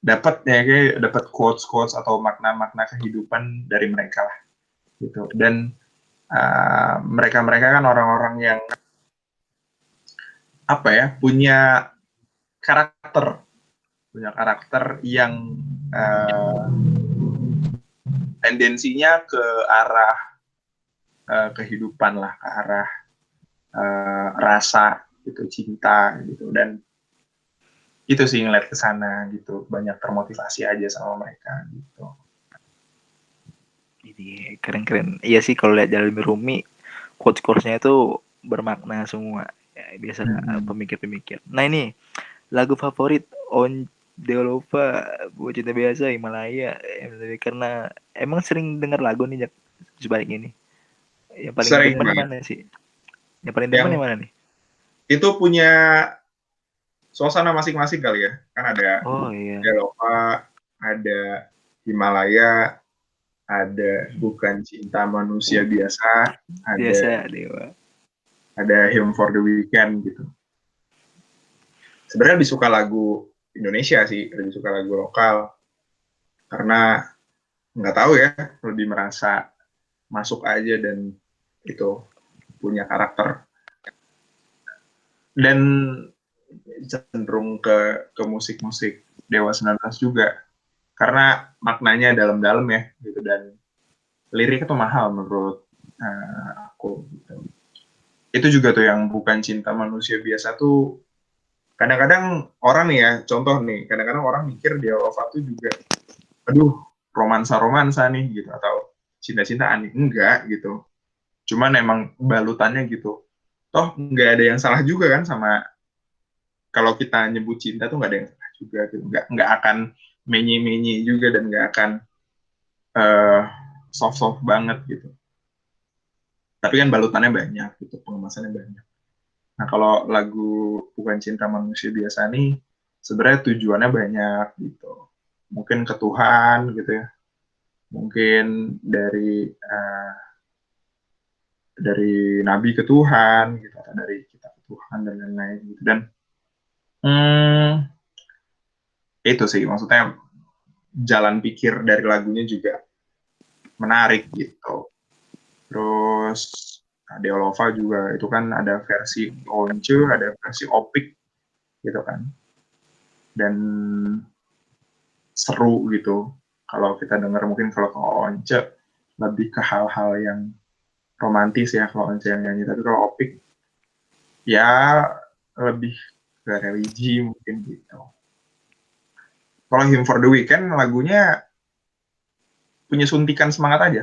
dapat quotes atau makna-makna kehidupan dari mereka lah gitu. Dan mereka kan orang-orang yang apa ya, punya karakter yang tendensinya ke arah kehidupan lah, ke arah rasa gitu, cinta gitu. Dan itu sih ngeliat ke sana gitu, banyak termotivasi aja sama mereka gitu. Iya, keren-keren. Iya sih kalau lihat Jalmi Rumi, quotes-quotesnya itu bermakna semua. Ya, biasa Hmm. pemikir-pemikir. Nah ini lagu favorit On Deolova, buat cinta biasa Himalaya. Karena emang sering dengar lagu nih Jak, sebalik ini. Yang paling Sering demen banget. mana sih? Yang paling demen Yang yang mana nih? itu punya suasana masing-masing kali ya. Kan ada Oh iya, Eropa, ada Himalaya, ada Bukan Cinta Manusia Biasa, biasa Dewa. ada Hymn for the Weekend gitu. Sebenarnya lebih suka lagu Indonesia sih, lebih suka lagu lokal karena nggak tahu ya, lebih merasa masuk aja dan itu punya karakter dan cenderung ke musik-musik Dewa 19 juga karena maknanya dalam-dalam ya gitu dan liriknya tuh mahal menurut aku gitu. Itu juga tuh yang Bukan Cinta Manusia Biasa tuh kadang-kadang orang nih ya, contoh nih, kadang-kadang orang mikir Dewa Lova tuh juga aduh romansa-romansa nih gitu atau cinta-cintaan nih. Enggak gitu. Cuman emang balutannya gitu. Toh nggak ada yang salah juga kan sama kalau kita nyebut cinta tuh nggak ada yang salah juga gitu. Nggak akan menye-menye juga dan nggak akan uh, soft-soft banget gitu. Tapi kan balutannya banyak gitu, pengemasannya banyak. Nah kalau lagu Bukan Cinta Manusia Biasa nih sebenarnya tujuannya banyak gitu. Mungkin ke Tuhan gitu ya. Mungkin dari nabi ke Tuhan gitu atau dari kita ke Tuhan dan lain-lain gitu dan hmm, itu sih maksudnya jalan pikir dari lagunya juga menarik gitu terus Deolova juga itu kan ada versi Once ada versi Opik gitu kan dan seru gitu kalau kita dengar mungkin kalau ke Once lebih ke hal-hal yang romantis ya kalau Once yang nyanyi tapi kalau Opik ya lebih ke religi mungkin gitu. Kalau Hymn for the Weekend lagunya punya suntikan semangat aja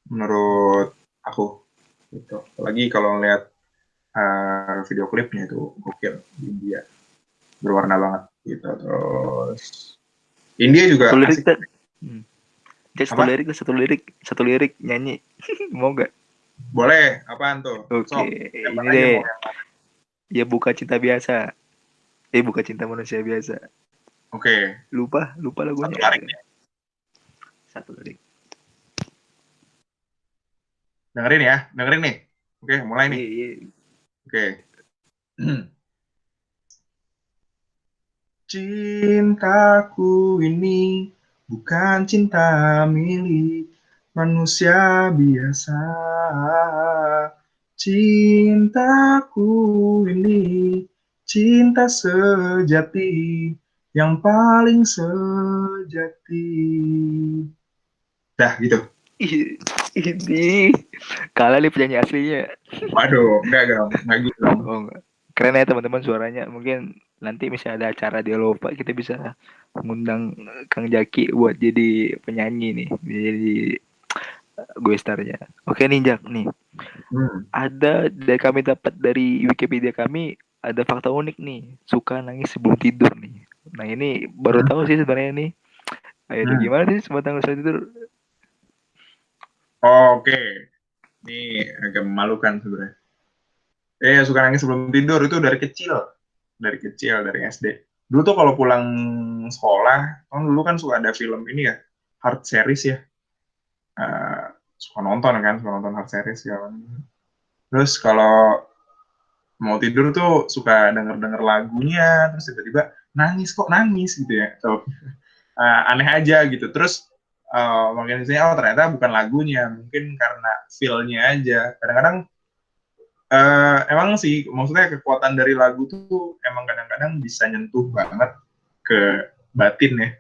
menurut aku gitu. Apalagi kalau lihat video klipnya itu gokil di India berwarna banget gitu. Terus India Satu juga lirik asik tak? Hmm. Cek apa? satu lirik nyanyi. Mau gak? Boleh apaan tuh? Oke, Sok lempar ini aja deh. mau yang mana. Ya buka cinta biasa. Buka cinta manusia biasa. Oke, Lupa satu lagunya. larik Aduh. nih. Satu lirik. Dengerin ya, dengerin nih. Oke, mulai nih. Iya, iya. Oke. Cintaku ini bukan cinta milik manusia biasa. Cintaku ini cinta sejati yang paling sejati. Dah gitu. Ini kalah nih penyanyi aslinya. Waduh, enggak gitu dong. Oh, enggak. Keren ya teman-teman suaranya. Mungkin nanti misalnya ada acara di Eropa kita bisa mengundang Kang Jaki buat jadi penyanyi nih, jadi gue starnya. Oke nih Jak nih. Hmm. Ada dari kami dapat dari Wikipedia kami ada fakta unik nih. Suka nangis sebelum tidur nih. Nah ini baru Hmm. tahu sih sebenarnya nih. Ayo dong, Hmm. gimana sih sebelum nangis sebelum tidur? Oke, ini agak memalukan sebenarnya. Suka nangis sebelum tidur itu dari SD. Dulu tuh kalau pulang sekolah, kan dulu kan suka ada film ini ya, hard series ya. Eh, suka nonton hard series ya. Terus kalau mau tidur tuh suka denger-denger lagunya, terus tiba-tiba nangis kok nangis gitu ya. So, aneh aja gitu. Terus makin di sini oh ternyata bukan lagunya, mungkin karena feel-nya aja. Kadang-kadang emang sih, maksudnya kekuatan dari lagu tuh emang kadang-kadang bisa nyentuh banget ke batin ya.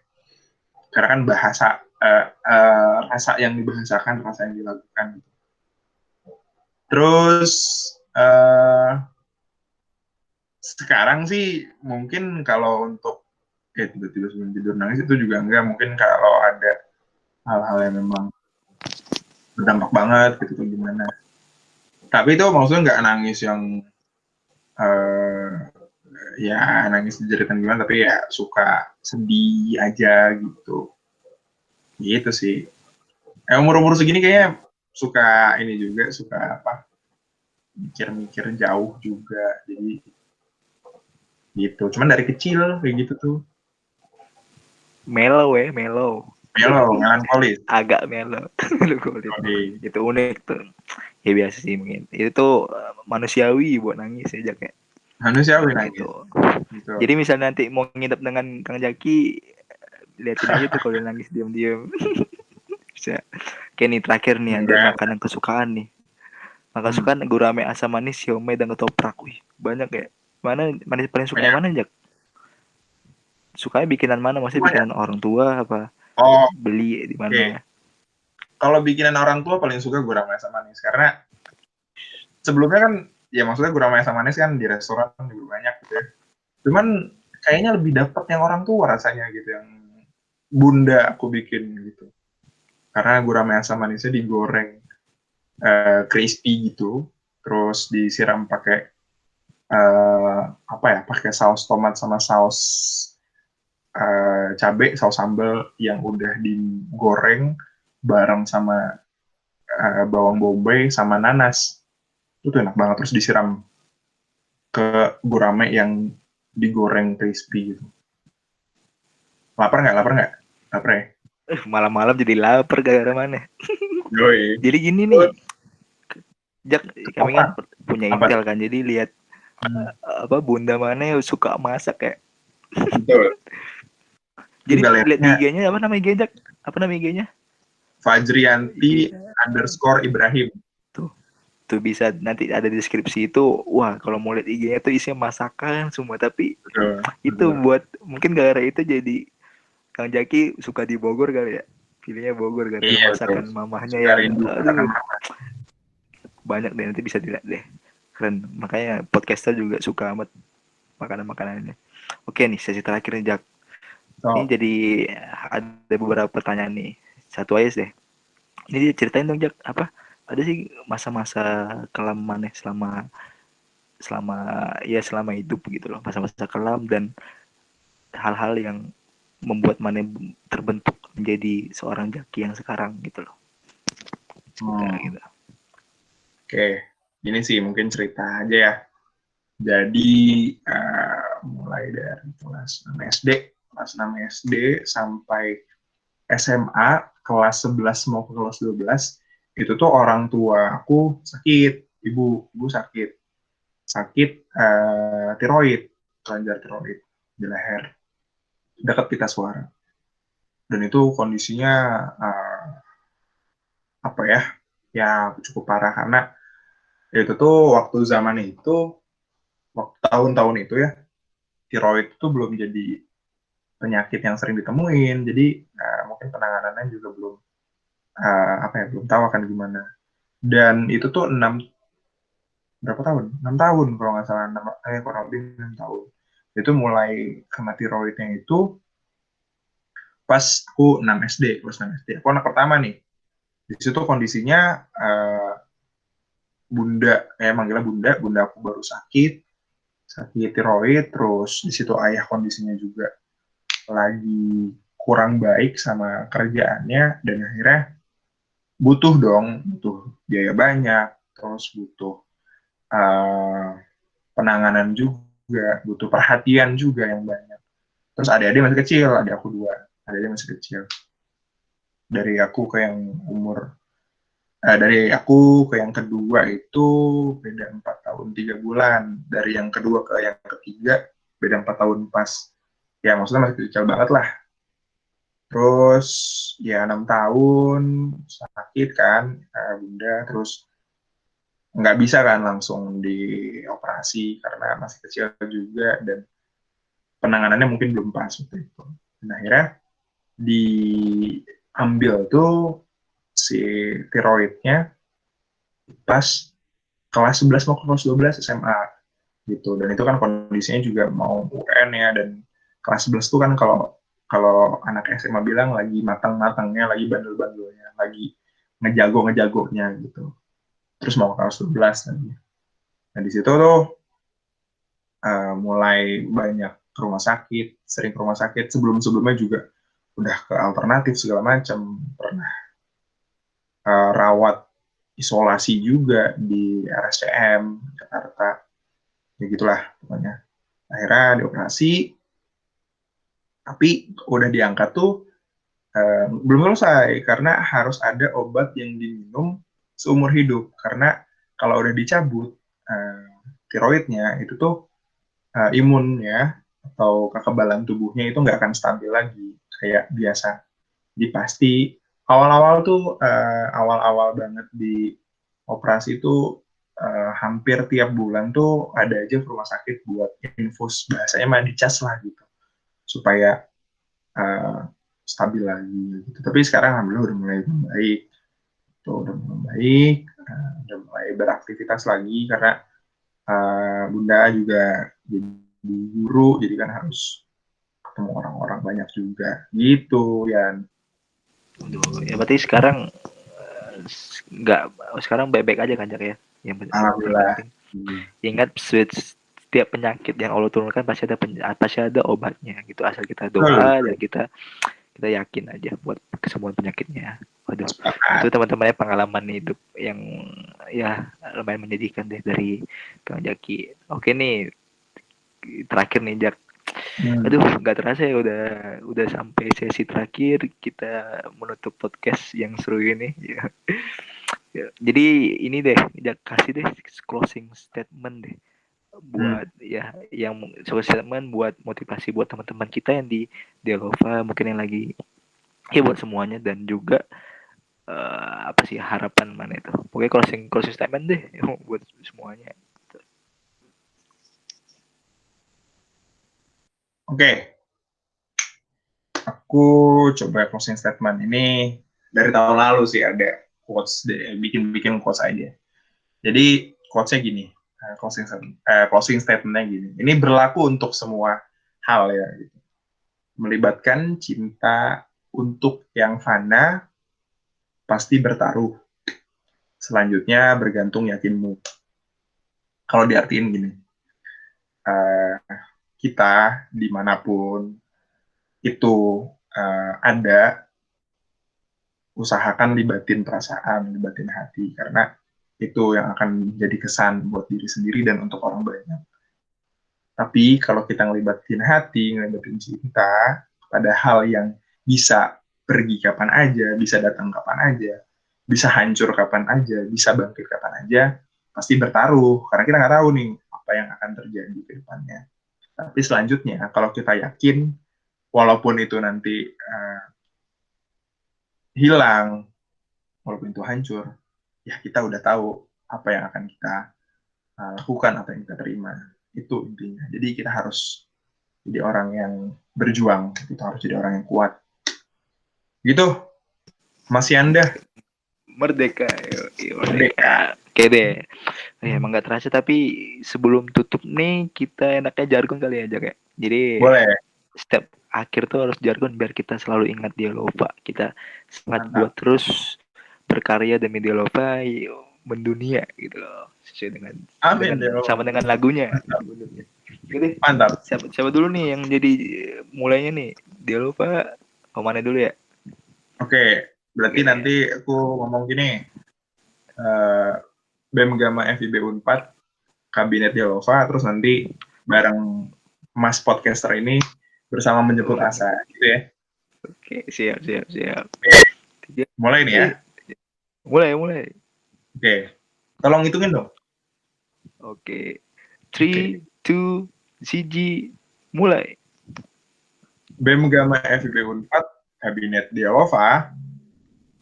Karena kan bahasa, rasa yang dibahasakan, rasa yang dilakukan. Terus uh, sekarang sih mungkin kalau untuk tiba-tiba sebelum tidur nangis itu juga enggak. Mungkin kalau ada hal-hal yang memang berdampak banget gitu tuh gimana. Tapi itu maksudnya nggak nangis yang ya nangis jeritan gimana, tapi ya suka sedih aja gitu sih. Umur segini kayaknya suka ini juga, suka apa, mikir-mikir jauh juga, jadi gitu. Cuman dari kecil kayak gitu tuh. Mellow mellow. Melo, melankolis. Agak mellow. Melankolis. Itu unik tuh. Ya biasa sih mungkin. Itu tuh manusiawi buat nangis ya Jak ya. Manusiawi nangis. Gitu. Gitu. Jadi misalnya nanti mau nginep dengan Kang Jaki, liatin aja tuh kalau dia nangis diam-diam. Bisa. Kayak nih terakhir nih ada Enggak. makanan kesukaan nih. Makanan kesukaan gurame asam manis, siomay dan ketoprak. Wih, banyak ya. Mana manis paling suka yang Banyak. mana Jak? Sukanya bikinan mana? Maksudnya Banyak. bikinan orang tua apa? Oh, Beli di oke. mana? Kalau bikinan orang tua paling suka gurame asam manis, karena sebelumnya kan ya maksudnya gurame asam manis kan di restoran kan juga banyak gitu ya. Cuman kayaknya lebih dapat yang orang tua rasanya gitu, yang bunda aku bikin gitu. Karena gurame asam manisnya digoreng crispy gitu, terus disiram pakai apa ya, pakai saus tomat sama saus cabai, saus sambal yang udah digoreng bareng sama bawang bombay sama nanas. Itu enak banget, terus disiram ke gurame yang digoreng crispy gitu. Lapar nggak? Lapar ya? Malam-malam jadi lapar gara-gara mana? Yoi. Jadi gini nih, Jak, kami kan Apa? punya Apa? intel kan, jadi lihat apa bunda mana yang suka masak kayak. Betul. Jadi Juga lihat di liatnya IG-nya apa nama IG Jak? Apa nama IG-nya? Fajrianti _Ibrahim. Tuh bisa nanti ada di deskripsi itu. Wah, kalau mau lihat IG-nya tuh isinya masakan semua, tapi Betul. itu buat mungkin gara-gara itu jadi Kang Jaki suka di Bogor kali ya. Pilihnya Bogor gara-gara Iya betul. masakan mamahnya Suka yang rindu masakan aduh mama. banyak deh, nanti bisa dilihat deh. Keren. Makanya podcaster juga suka amat makanan-makanan ini. Oke nih, sesi terakhir nih Jak. Ini So, jadi ada beberapa pertanyaan nih. Satu aja deh. Ini dia ceritain dong Jak, apa? Ada sih masa-masa kelam maneh selama selama selama hidup gitu loh. Masa-masa kelam dan hal-hal yang membuat maneh terbentuk menjadi seorang Jaki yang sekarang gitu loh. Nah, gitu. oke. Ini sih mungkin cerita aja ya. Jadi mulai dari kelas 6 SD, sampai SMA kelas 11 mau ke kelas 12, itu tuh orang tua aku sakit, ibu sakit tiroid, kelenjar tiroid di leher dekat pita suara. Dan itu kondisinya apa ya? Ya cukup parah, karena itu tuh waktu zaman itu, waktu tahun-tahun itu ya, tiroid itu belum jadi penyakit yang sering ditemuin, jadi mungkin penanganannya juga belum apa ya, belum tahu akan gimana. Dan itu tuh berapa tahun? 6 tahun kalau nggak salah, kurang lebih 6 tahun. Itu mulai kena tiroidnya itu pas aku 6 SD, kelas 6 SD. Aku anak pertama nih. Di situ kondisinya manggilnya bunda aku baru sakit tiroid, terus di situ ayah kondisinya juga lagi kurang baik sama kerjaannya, dan akhirnya butuh biaya banyak, terus butuh penanganan juga, butuh perhatian juga yang banyak. Terus adik-adik masih kecil, adik aku 2, adik-adik masih kecil. Dari aku ke yang dari aku ke yang kedua itu beda 4 tahun 3 bulan. Dari yang kedua ke yang ketiga beda 4 tahun pas. Ya maksudnya masih kecil banget lah. Terus ya 6 tahun sakit kan bunda, terus nggak bisa kan langsung dioperasi karena masih kecil juga, dan penanganannya mungkin belum pas waktu itu. Dan akhirnya diambil tuh si tiroidnya pas kelas 11 mau ke kelas 12 SMA gitu. Dan itu kan kondisinya juga mau UN ya, dan kelas 11 tuh kan kalau kalau anak SMA bilang lagi matang-matangnya, lagi bandel-bandelnya, lagi ngejagonya gitu. Terus mau ke kelas 12 lagi. Nah di situ tuh mulai banyak ke rumah sakit, sering ke rumah sakit. Sebelum-sebelumnya juga udah ke alternatif segala macam, pernah rawat isolasi juga di RSCM Jakarta, ya gitulah pokoknya. Akhirnya dioperasi, tapi udah diangkat tuh belum selesai karena harus ada obat yang diminum seumur hidup. Karena kalau udah dicabut tiroidnya itu tuh imunnya atau kekebalan tubuhnya itu nggak akan stabil lagi kayak biasa. Jadi pasti awal-awal tuh awal-awal banget di operasi itu hampir tiap bulan tuh ada aja ke rumah sakit buat infus, bahasanya mah dicas lah gitu supaya uh, stabil lagi gitu. Tapi sekarang alhamdulillah udah mulai membaik, tuh udah mulai membaik, udah mulai beraktivitas lagi karena bunda juga jadi guru, jadi kan harus ketemu orang-orang banyak juga gitu ya. Ya berarti sekarang nggak sekarang baik-baik aja kan Jak ya. Yang Alhamdulillah. penting ingat setiap penyakit yang Allah turunkan pasti ada obatnya gitu, asal kita doa dan kita yakin aja buat kesembuhan penyakitnya. Waduh, itu teman-temannya pengalaman hidup yang ya lumayan menyedihkan deh dari Kang Jaki. Oke nih, terakhir nih Jak. Aduh, nggak terasa ya udah sampai sesi terakhir kita menutup podcast yang seru ini. Ya. Jadi ini deh, Jak kasih deh closing statement deh buat ya yang statement buat motivasi buat teman-teman kita yang di Delova mungkin yang lagi ya buat semuanya dan juga apa sih harapan mana itu pokoknya closing statement deh buat semuanya. Oke, aku coba closing statement ini dari tahun lalu sih, ada quotes bikin quotes aja. Jadi quotesnya gini, closing statementnya gini. Ini berlaku untuk semua hal ya. Gitu. Melibatkan cinta untuk yang fana pasti bertaruh. Selanjutnya bergantung yakinmu. Kalau diartiin gini, uh, kita dimanapun itu ada, usahakan libatin perasaan, libatin hati, karena itu yang akan jadi kesan buat diri sendiri dan untuk orang banyak. Tapi kalau kita ngelibatin hati, ngelibatin cinta pada hal yang bisa pergi kapan aja, bisa datang kapan aja, bisa hancur kapan aja, bisa bangkit kapan aja, pasti bertaruh. Karena kita nggak tahu nih apa yang akan terjadi ke depannya. Tapi selanjutnya, kalau kita yakin, walaupun itu nanti hilang, walaupun itu hancur, ya kita udah tahu apa yang akan kita lakukan, apa yang kita terima. Itu intinya. Jadi kita harus jadi orang yang berjuang, kita harus jadi orang yang kuat. Gitu, masih Anda. Merdeka. Oke deh. Emang nggak terasa tapi sebelum tutup nih kita enaknya jargon kali ya Jak ya. Jadi boleh. Step akhir tuh harus jargon biar kita selalu ingat Delova. Kita semangat buat terus berkarya demi Delova mendunia gitu loh. Sesuai dengan sama dengan lagunya. Oke, mantap. Siapa dulu nih yang jadi mulainya nih? Delova kemana dulu ya? Oke, berarti nanti aku ngomong gini. BEM Gama FIB Unpad, Kabinet Delova, terus nanti bareng Mas Podcaster ini bersama menjemput asa, gitu ya. Oke, siap. Mulai nih ya. Mulai. Oke, tolong hitungin dong. Oke, 3, 2, CG, mulai. BEM Gama FIB Unpad, Kabinet Delova,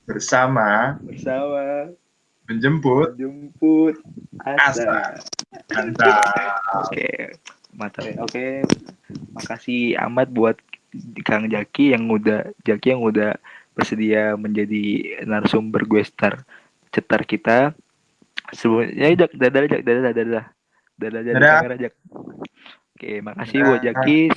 bersama menjemput asa. Mantap. Oke, mantap ya. Oke, makasih amat buat Kang Jaki yang udah bersedia menjadi narasumber gue cetar kita. Sebelumnya dadah kamera Jak. Oke, makasih buat Jaki.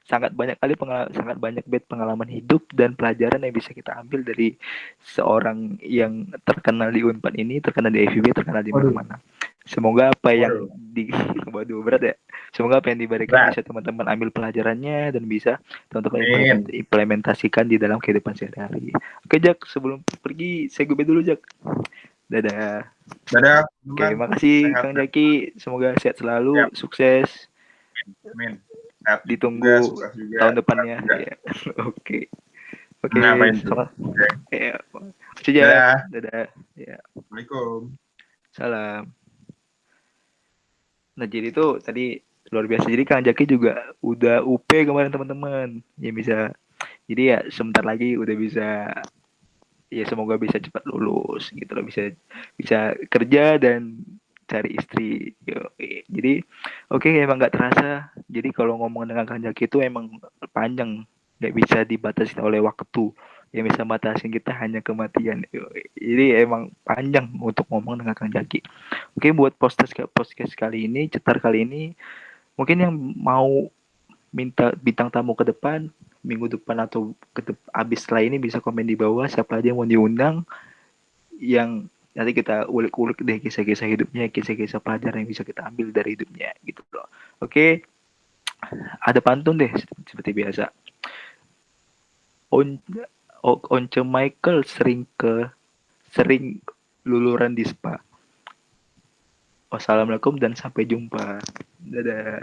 sangat banyak kali sangat banyak pengalaman hidup dan pelajaran yang bisa kita ambil dari seorang yang terkenal di Unpad ini, terkenal di FIB, terkenal di Waduh, mana-mana. Semoga apa yang waduh, di waduh berat ya. Semoga apa yang diberikan berat. bisa teman-teman ambil pelajarannya dan bisa teman-teman Amin. implementasikan di dalam kehidupan sehari-hari. Oke Jack, sebelum pergi saya gobe dulu Jack. Dadah. Dadah, Oke, teman. makasih Sehat. Kang Jaki. Semoga sehat selalu, Siap. sukses. Amin. Sehat juga, Ditunggu sukses juga, tahun semangat depannya. juga. Ya. Oke. Oke, Ngapain tuh? selamat. Oke. Ya. Sejak. Dadah. Dadah. Ya. Assalamualaikum. Salam. Nah, jadi tuh tadi luar biasa. Jadi Kang Jaki juga udah UP kemarin teman-teman. Ya bisa. Jadi ya sebentar lagi udah bisa, ya semoga bisa cepat lulus gitu loh, bisa bisa kerja dan cari istri. Yo, jadi oke, emang nggak terasa. Jadi kalau ngomong dengan Kang Jaki itu emang panjang, nggak bisa dibatasi oleh waktu. Yang bisa batasin kita hanya kematian. Yo, jadi emang panjang untuk ngomong dengan Kang Jaki. Oke, buat podcast kali ini, cetar kali ini, mungkin yang mau minta bintang tamu ke depan minggu depan atau abis setelah ini bisa komen di bawah siapa aja yang mau diundang, yang nanti kita ulik-ulik deh kisah-kisah hidupnya, kisah-kisah pelajaran yang bisa kita ambil dari hidupnya gitu loh. Oke, ada pantun deh seperti biasa. On, Once Michael sering luluran di spa. Wassalamualaikum dan sampai jumpa. Dadah.